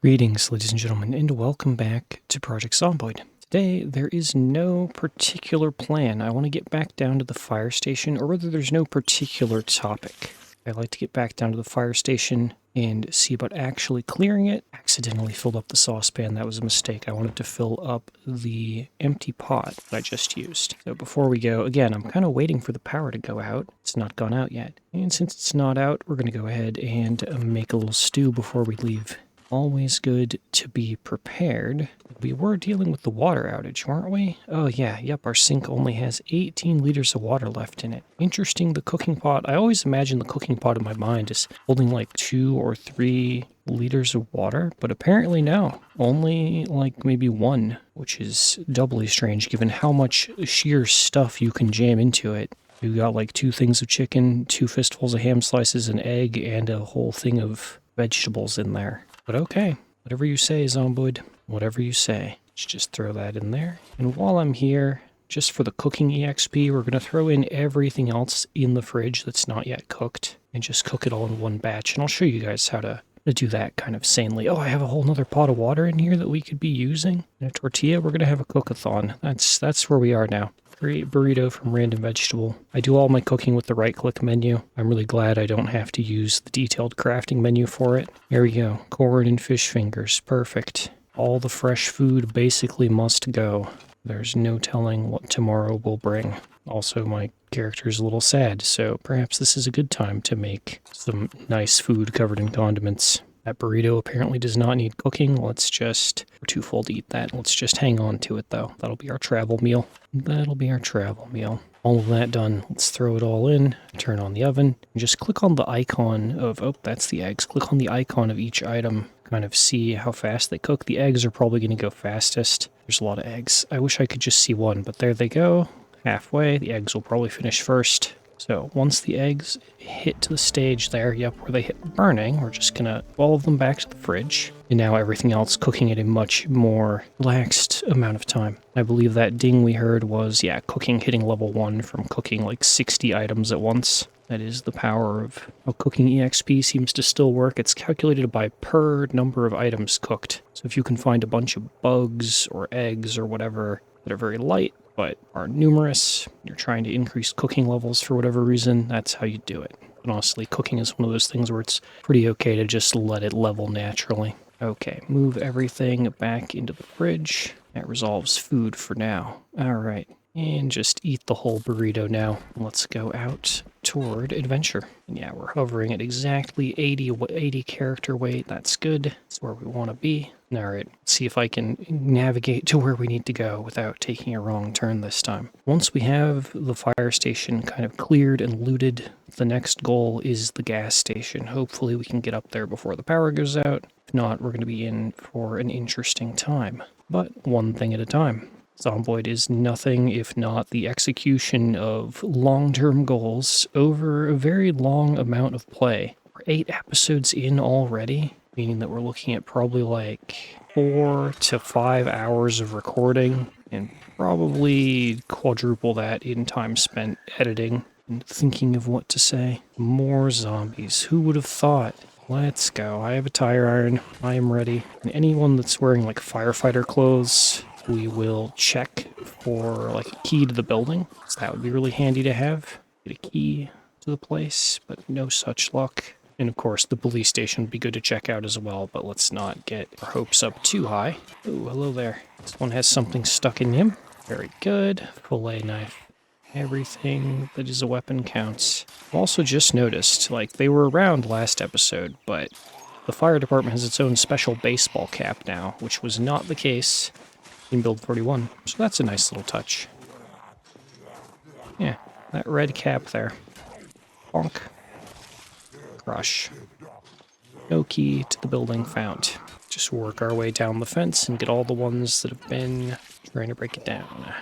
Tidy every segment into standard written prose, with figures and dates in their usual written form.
Greetings, ladies and gentlemen, and welcome back to Project Zomboid. Today, there is no particular plan. I want to get back down to the fire station, or rather, there's no particular topic. I'd like to get back down to the fire station and see about actually clearing it. Accidentally filled up the saucepan. That was a mistake. I wanted to fill up the empty pot that I just used. So before we go, again, I'm kind of waiting for the power to go out. It's not gone out yet. And since it's not out, we're going to go ahead and make a little stew before we leave. Always good to be prepared. We were dealing with the water outage, weren't we? Oh yeah, yep, our sink only has 18 liters of water left in it. Interesting, the cooking pot, I always imagine the cooking pot in my mind is holding like 2 or 3 liters of water, but apparently no, only like maybe 1, which is doubly strange given how much sheer stuff you can jam into it. You got like 2 things of chicken, 2 fistfuls of ham slices, an egg, and a whole thing of vegetables in there. But okay, whatever you say, Zomboid, whatever you say. Let's just throw that in there. And while I'm here, just for the cooking EXP, we're going to throw in everything else in the fridge that's not yet cooked and just cook it all in one batch. And I'll show you guys how to do that kind of sanely. Oh, I have a whole nother pot of water in here that we could be using. And a tortilla, we're going to have a cook-a-thon. That's where we are now. Create burrito from random vegetable. I do all my cooking with the right-click menu. I'm really glad I don't have to use the detailed crafting menu for it. There we go. Corn and fish fingers. Perfect. All the fresh food basically must go. There's no telling what tomorrow will bring. Also, my character's a little sad, so perhaps this is a good time to make some nice food covered in condiments. That burrito apparently does not need cooking. We're too full to eat that. Let's just hang on to it, though. That'll be our travel meal. All of that done. Let's throw it all in, turn on the oven, and just click on the icon of, oh, that's the eggs. Click on the icon of each item, kind of see how fast they cook. The eggs are probably going to go fastest. There's a lot of eggs. I wish I could just see one, but there they go. Halfway. The eggs will probably finish first. So once the eggs hit to the stage there, yep, where they hit burning, we're just gonna all of them back to the fridge. And now everything else cooking at a much more relaxed amount of time. I believe that ding we heard was, yeah, cooking hitting level 1 from cooking like 60 items at once. That is the power of how cooking EXP seems to still work. It's calculated by per number of items cooked. So if you can find a bunch of bugs or eggs or whatever that are very light, but are numerous, you're trying to increase cooking levels for whatever reason, that's how you do it. But honestly, cooking is one of those things where it's pretty okay to just let it level naturally. Okay, move everything back into the fridge. That resolves food for now. Alright, and just eat the whole burrito now. Let's go out toward adventure. And yeah, we're hovering at exactly 80 character weight. That's good. That's where we want to be. Alright, let's see if I can navigate to where we need to go without taking a wrong turn this time. Once we have the fire station kind of cleared and looted, the next goal is the gas station. Hopefully we can get up there before the power goes out. If not, we're going to be in for an interesting time. But one thing at a time. Zomboid is nothing if not the execution of long-term goals over a very long amount of play. We're 8 episodes in already, meaning that we're looking at probably like 4 to 5 hours of recording, and probably quadruple that in time spent editing and thinking of what to say. More zombies. Who would have thought? Let's go. I have a tire iron. I am ready. And anyone that's wearing like firefighter clothes, we will check for like a key to the building. So that would be really handy to have. Get a key to the place, but no such luck. And of course, the police station would be good to check out as well, but let's not get our hopes up too high. Oh, hello there. This one has something stuck in him. Very good. Fillet knife. Everything that is a weapon counts. I've also just noticed, like, they were around last episode, but the fire department has its own special baseball cap now, which was not the case in Build 41. So that's a nice little touch. Yeah, that red cap there. Bonk. Crush. No key to the building found. Just work our way down the fence and get all the ones that have been trying to break it down.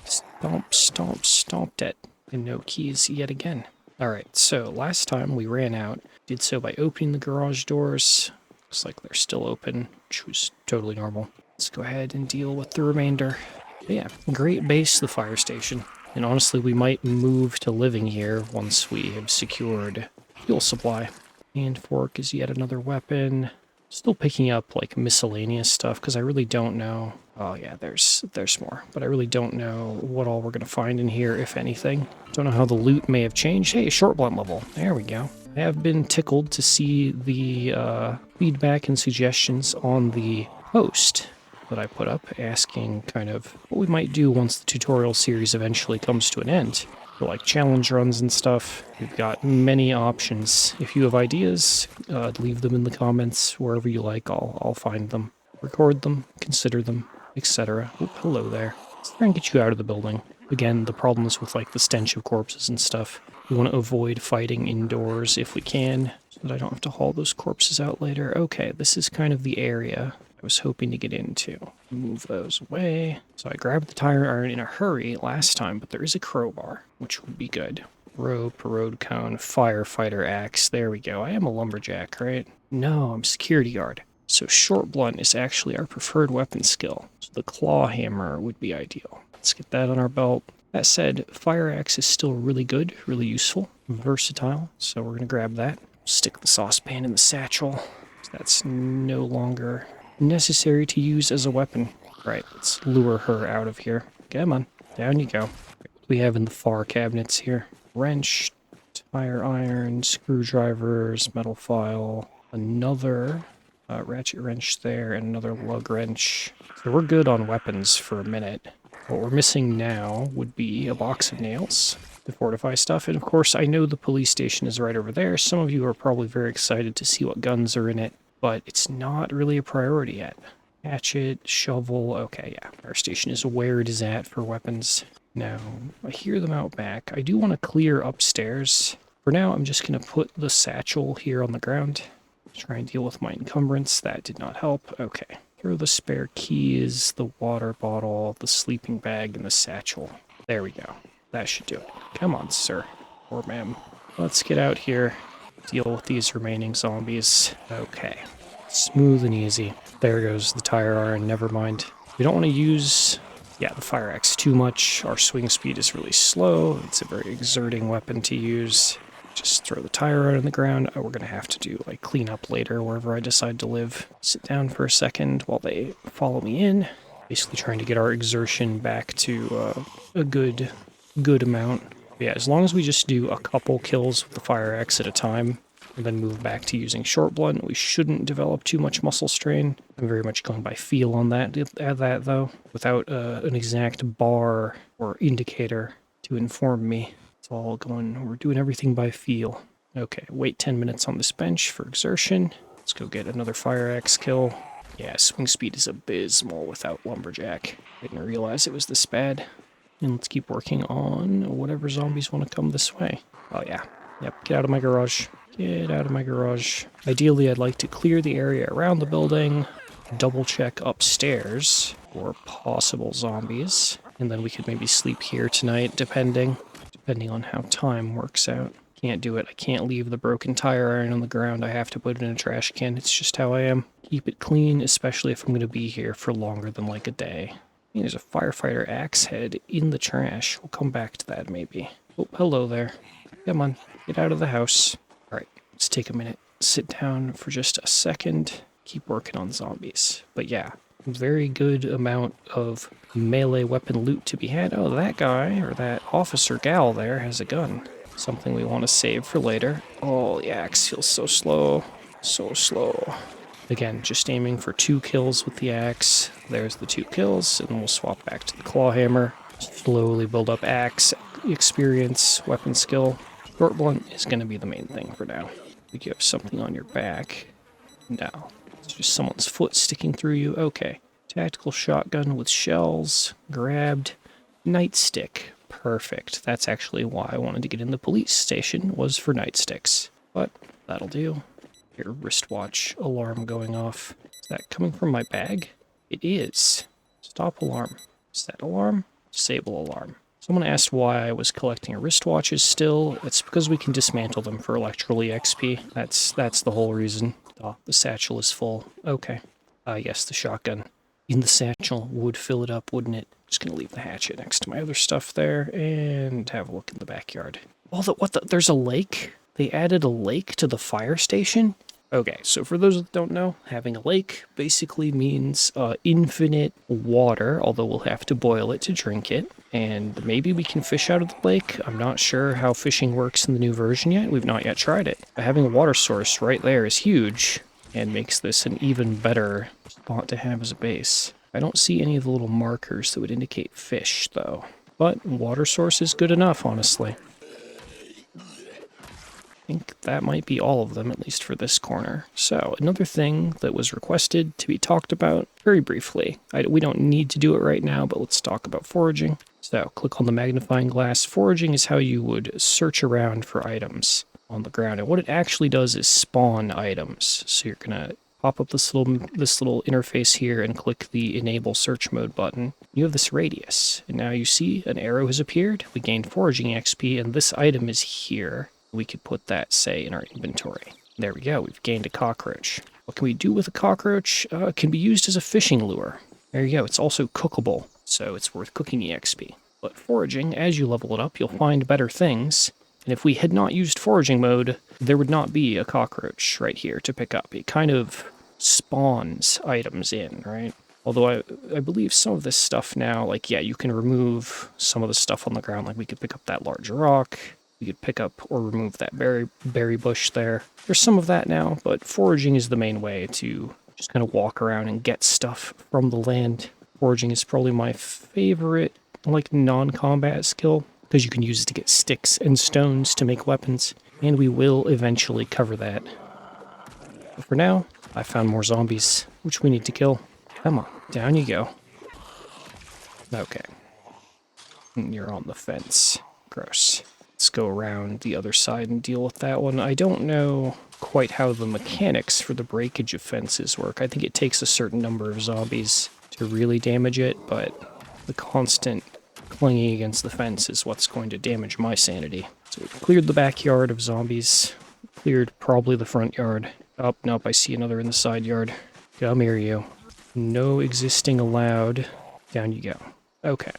Stomp, stomp, stomped it. And no keys yet again. Alright, so last time we ran out. Did so by opening the garage doors. Looks like they're still open, which was totally normal. Let's go ahead and deal with the remainder. But yeah, great base, the fire station. And honestly, we might move to living here once we have secured fuel supply. And fork is yet another weapon. Still picking up like miscellaneous stuff because I really don't know. Oh yeah, there's more, but I really don't know what all we're gonna find in here, if anything. Don't know how the loot may have changed. Hey, short blunt level. There we go. I have been tickled to see the feedback and suggestions on the post that I put up, asking kind of what we might do once the tutorial series eventually comes to an end. For like challenge runs and stuff. We've got many options. If you have ideas, leave them in the comments wherever you like. I'll find them, record them, consider them, etc. Oh, hello there. Let's try and get you out of the building. Again, the problems with like the stench of corpses and stuff. We want to avoid fighting indoors if we can, so that I don't have to haul those corpses out later. Okay, this is kind of the area I was hoping to get into. Move those away. So I grabbed the tire iron in a hurry last time, but there is a crowbar, which would be good. Rope, road cone, firefighter axe. There we go. I am a lumberjack, right? No, I'm security guard. So short blunt is actually our preferred weapon skill. So the claw hammer would be ideal. Let's get that on our belt. That said, fire axe is still really good, really useful, versatile. So we're going to grab that. Stick the saucepan in the satchel. That's no longer necessary to use as a weapon. Right, let's lure her out of here. Come on, down you go. What do we have in the far cabinets here? Wrench, tire iron, screwdrivers, metal file, another ratchet wrench there, and another lug wrench. So we're good on weapons for a minute. What we're missing now would be a box of nails to fortify stuff. And of course, I know the police station is right over there. Some of you are probably very excited to see what guns are in it, but it's not really a priority yet. Hatchet, shovel, okay, yeah. Fire station is where it is at for weapons. Now, I hear them out back. I do want to clear upstairs. For now, I'm just going to put the satchel here on the ground. Try and deal with my encumbrance. That did not help. Okay. Throw the spare keys, the water bottle, the sleeping bag, and the satchel. There we go. That should do it. Come on, sir. Or ma'am. Let's get out here. Deal with these remaining zombies. Okay. Smooth and easy. There goes the tire iron. Never mind. We don't want to use, the fire axe too much. Our swing speed is really slow. It's a very exerting weapon to use. Just throw the tire iron on the ground. We're going to have to do like clean up later wherever I decide to live. Sit down for a second while they follow me in. Basically trying to get our exertion back to a good amount. But yeah, as long as we just do a couple kills with the fire axe at a time, and then move back to using short blunt, we shouldn't develop too much muscle strain. I'm very much going by feel on that, though, without an exact bar or indicator to inform me. It's all going, we're doing everything by feel. Okay, wait 10 minutes on this bench for exertion. Let's go get another fire axe kill. Yeah, swing speed is abysmal without lumberjack. Didn't realize it was this bad. And let's keep working on whatever zombies want to come this way. Oh yeah. Yep, get out of my garage. Get out of my garage. Ideally, I'd like to clear the area around the building, double check upstairs for possible zombies, and then we could maybe sleep here tonight, depending on how time works out. Can't do it. I can't leave the broken tire iron on the ground. I have to put it in a trash can. It's just how I am. Keep it clean, especially if I'm going to be here for longer than like a day. There's a firefighter axe head in the trash. We'll come back to that maybe. Oh, hello there. Come on, get out of the house. Alright, let's take a minute. Sit down for just a second. Keep working on zombies. But yeah, very good amount of melee weapon loot to be had. Oh, that guy, or that officer gal there, has a gun. Something we want to save for later. Oh, the axe feels so slow. So slow. Again, just aiming for 2 kills with the axe. There's the 2 kills, and we'll swap back to the claw hammer. Slowly build up axe experience, weapon skill. Short blunt is going to be the main thing for now. If you have something on your back. No. It's just someone's foot sticking through you. Okay. Tactical shotgun with shells. Grabbed. Nightstick. Perfect. That's actually why I wanted to get in the police station, was for nightsticks. But that'll do. Your wristwatch alarm going off. Is that coming from my bag? It is. Stop alarm. Set alarm. Disable alarm. Someone asked why I was collecting wristwatches still. It's because we can dismantle them for electrical EXP. That's the whole reason. Oh, the satchel is full. Okay. Yes, the shotgun in the satchel would fill it up, wouldn't it? Just gonna leave the hatchet next to my other stuff there and have a look in the backyard. Oh, what the? There's a lake? They added a lake to the fire station? Okay, so for those that don't know, having a lake basically means infinite water, although we'll have to boil it to drink it. And maybe we can fish out of the lake. I'm not sure how fishing works in the new version yet. We've not yet tried it. But having a water source right there is huge and makes this an even better spot to have as a base. I don't see any of the little markers that would indicate fish, though. But water source is good enough, honestly. I think that might be all of them, at least for this corner. So, another thing that was requested to be talked about very briefly. We don't need to do it right now, but let's talk about foraging. So, click on the magnifying glass. Foraging is how you would search around for items on the ground. And what it actually does is spawn items. So, you're going to pop up this little interface here and click the Enable Search Mode button. You have this radius. And now you see an arrow has appeared. We gained foraging XP, and this item is here. We could put that, say, in our inventory. There we go, we've gained a cockroach. What can we do with a cockroach? It can be used as a fishing lure. There you go, it's also cookable, so it's worth cooking EXP. But foraging, as you level it up, you'll find better things. And if we had not used foraging mode, there would not be a cockroach right here to pick up. It kind of spawns items in, right? Although I believe some of this stuff now, like, yeah, you can remove some of the stuff on the ground, like we could pick up that large rock. We could pick up or remove that berry bush there. There's some of that now, but foraging is the main way to just kind of walk around and get stuff from the land. Foraging is probably my favorite, like, non-combat skill, because you can use it to get sticks and stones to make weapons, and we will eventually cover that. But for now, I found more zombies, which we need to kill. Come on, down you go. Okay. You're on the fence. Gross. Let's go around the other side and deal with that one. I don't know quite how the mechanics for the breakage of fences work. I think it takes a certain number of zombies to really damage it, but the constant clinging against the fence is what's going to damage my sanity. So we've cleared the backyard of zombies. Cleared probably the front yard. Oh, nope, I see another in the side yard. Come here, you. No existing allowed. Down you go. Okay.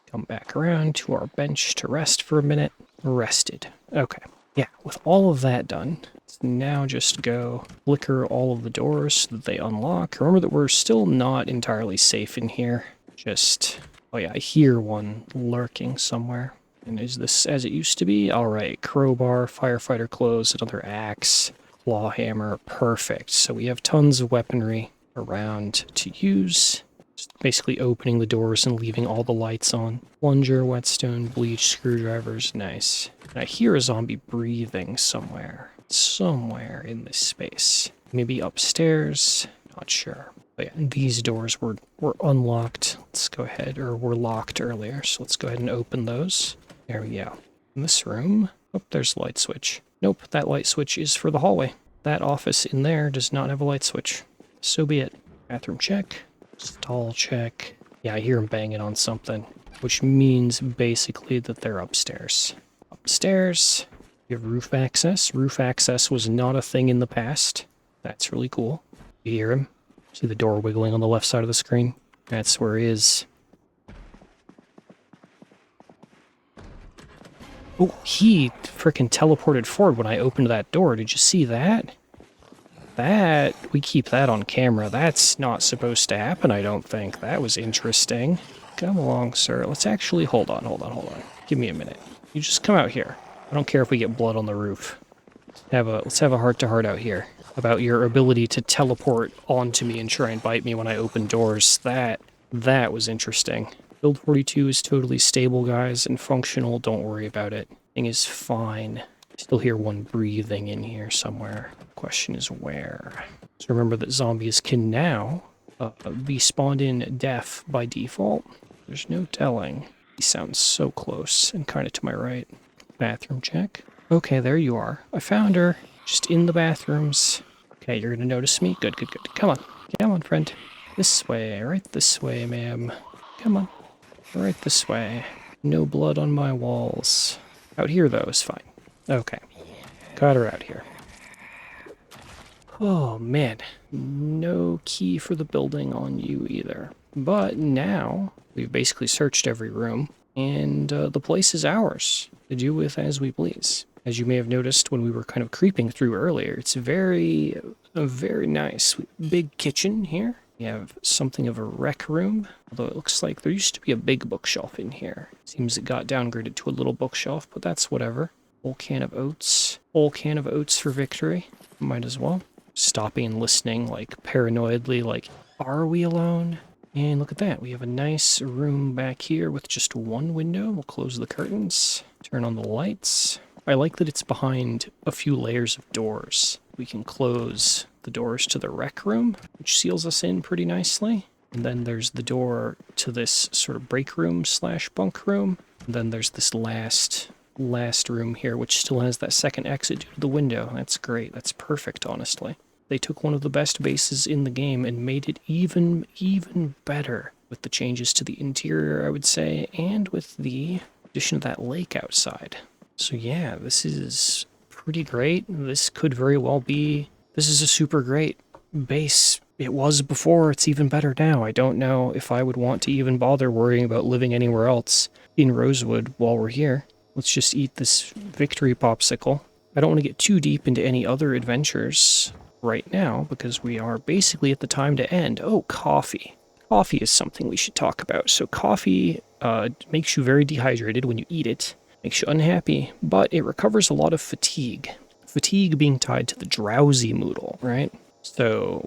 Come back around to our bench to rest for a minute. Rested. Okay. Yeah, with all of that done, let's now just go flicker all of the doors so that they unlock. Remember that we're still not entirely safe in here. Just, oh yeah, I hear one lurking somewhere. And is this as it used to be? Alright, crowbar, firefighter clothes, another axe, claw hammer, perfect. So we have tons of weaponry around to use. Just basically opening the doors and leaving all the lights on. Plunger, whetstone, bleach, screwdrivers, nice. And I hear a zombie breathing somewhere. Somewhere in this space. Maybe upstairs, not sure. But yeah, these doors were unlocked. Let's go ahead, or were locked earlier, so let's go ahead and open those. There we go. In this room, oh, there's a light switch. Nope, that light switch is for the hallway. That office in there does not have a light switch. So be it. Bathroom check. Stall check. Yeah, I hear him banging on something, which means basically that they're upstairs. Upstairs, you have roof access. Roof access was not a thing in the past. That's really cool. You hear him? See the door wiggling on the left side of the screen? That's where he is. Oh, he frickin' teleported forward when I opened that door. Did you see that? We keep that on camera. That's not supposed to happen, I don't think. That was interesting. Come along, sir. Let's actually, hold on. Give me a minute. You just come out here. I don't care if we get blood on the roof. Let's have a heart-to-heart out here about your ability to teleport onto me and try and bite me when I open doors. That was interesting. Build 42 is totally stable, guys, and functional. Don't worry about it. Thing is fine. Still hear one breathing in here somewhere. Question is where. So remember that zombies can now be spawned in deaf by default. There's no telling. He sounds so close and kind of to my right. Bathroom check. Okay, there you are. I found her. Just in the bathrooms. Okay, you're gonna notice me? Good. Come on, friend. This way, right this way, ma'am. Come on. Right this way. No blood on my walls. Out here, though, is fine. Okay. Got her out here. Oh, man. No key for the building on you either. But now, we've basically searched every room, and the place is ours to do with as we please. As you may have noticed when we were kind of creeping through earlier, it's very Very nice. Big kitchen here. We have something of a rec room, although it looks like there used to be a big bookshelf in here. Seems it got downgraded to a little bookshelf, but that's whatever. Whole can of oats. Whole can of oats for victory. Might as well. Stopping and listening, like, paranoidly, like, are we alone? And look at that. We have a nice room back here with just one window. We'll close the curtains. Turn on the lights. I like that it's behind a few layers of doors. We can close the doors to the rec room, which seals us in pretty nicely. And then there's the door to this sort of break room / bunk room. And then there's this last room here, which still has that second exit due to the window. That's great. That's perfect, honestly. They took one of the best bases in the game and made it even better with the changes to the interior, I would say, and with the addition of that lake outside. So yeah, this is pretty great. This could very well be... This is a super great base. It was before, it's even better now. I don't know if I would want to even bother worrying about living anywhere else in Rosewood while we're here. Let's just eat this victory popsicle. I don't want to get too deep into any other adventures right now, because we are basically at the time to end. Oh, coffee. Coffee is something we should talk about. So coffee makes you very dehydrated when you eat it. Makes you unhappy, but it recovers a lot of fatigue. Fatigue being tied to the drowsy moodle, right? So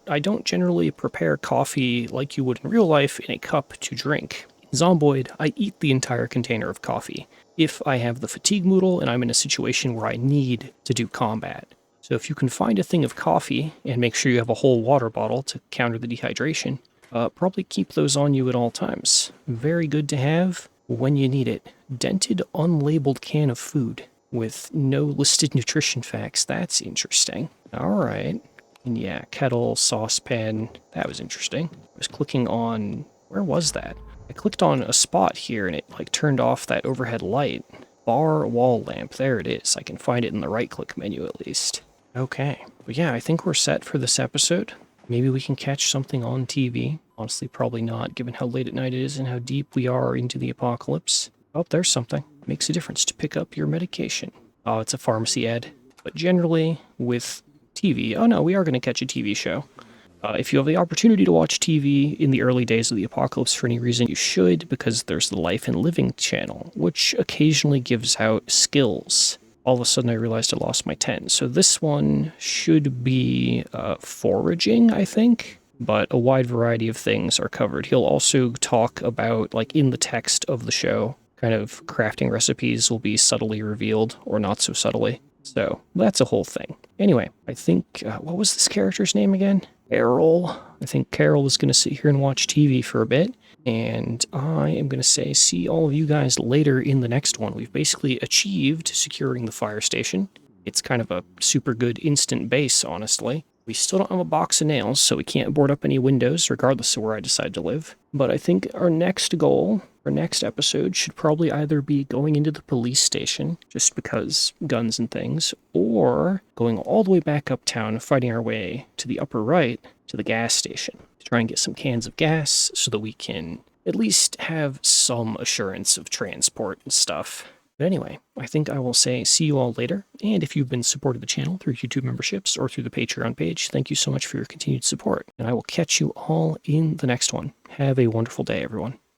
I don't generally prepare coffee like you would in real life in a cup to drink. In Zomboid, I eat the entire container of coffee if I have the fatigue moodle and I'm in a situation where I need to do combat. So if you can find a thing of coffee and make sure you have a whole water bottle to counter the dehydration, probably keep those on you at all times. Very good to have when you need it. Dented, unlabeled can of food with no listed nutrition facts. That's interesting. All right. And yeah, kettle, saucepan. That was interesting. I was clicking on... Where was that? I clicked on a spot here and it like turned off that overhead light. Bar wall lamp. There it is. I can find it in the right-click menu at least. Okay. But yeah, I think we're set for this episode. Maybe we can catch something on TV. Honestly, probably not, given how late at night it is and how deep we are into the apocalypse. Oh, there's something. Makes a difference to pick up your medication. Oh, it's a pharmacy ad. But generally, with TV... Oh no, we are going to catch a TV show. If you have the opportunity to watch TV in the early days of the apocalypse for any reason, you should, because there's the Life and Living channel, which occasionally gives out skills. All of a sudden I realized I lost my 10. So this one should be foraging, I think, but a wide variety of things are covered. He'll also talk about, like in the text of the show, kind of crafting recipes will be subtly revealed, or not so subtly. So that's a whole thing. Anyway, I think, what was this character's name again? Carol. I think Carol is going to sit here and watch TV for a bit, and I am going to say see all of you guys later in the next one. We've basically achieved securing the fire station. It's kind of a super good instant base, honestly. We still don't have a box of nails, so we can't board up any windows, regardless of where I decide to live. But I think our next goal, our next episode, should probably either be going into the police station, just because guns and things, or going all the way back uptown, fighting our way to the upper right, to the gas station, to try and get some cans of gas, so that we can at least have some assurance of transport and stuff. But anyway, I think I will say see you all later, and if you've been supporting the channel through YouTube memberships or through the Patreon page, thank you so much for your continued support, and I will catch you all in the next one. Have a wonderful day, everyone.